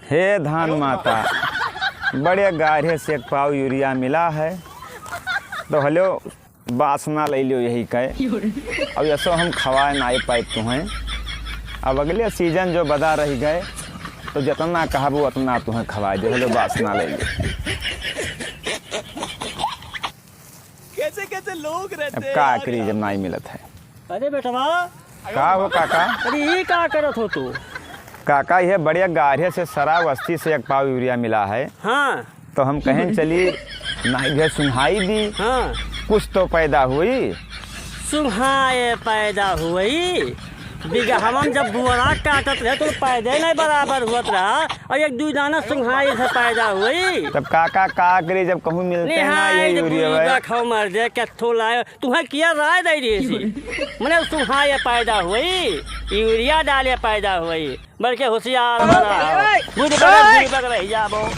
हे धान माता, बड़े गाढ़े से एक पाव यूरिया मिला है, तो हलो बासना ले लो यही कहे। अब ऐसो हम खवाए ना पाए तुम्हें। अब अगले सीजन जो बदा रह गए तो जितना कहबो उतना तुम्हें खवाए दे। हलो बासना ले लो। कैसे कैसे लोग रहते अब हैं का यार। करी जब नहीं मिलत है। अरे बेटवा, का हो काका? अरे ये का करत हो तू? काका ये बढ़िया गाढ़े से सरा वस्ती से एक पाव यूरिया मिला है, हाँ तो हम कहें चली नहीं घे सुनहाई दी, हाँ, कुछ तो पैदा हुई। सुहाए पैदा हुई। बिगा हम जब बुआरा काटत रहे तो पैदा नहीं बराबर हुआ रहा, और एक दू दाना सुहाई से पैदा हुई। तब काका का करी जब कहूँ मिलते हैं ना ये यूरिया खाओ मर दे कैथो लाए तुम्हें किया राय दे रही थी। मैंने सुहाए पैदा हुई, यूरिया डाले पैदा हुई। बल्कि होशियार बना बुढ़ बड़ा रह जाबो।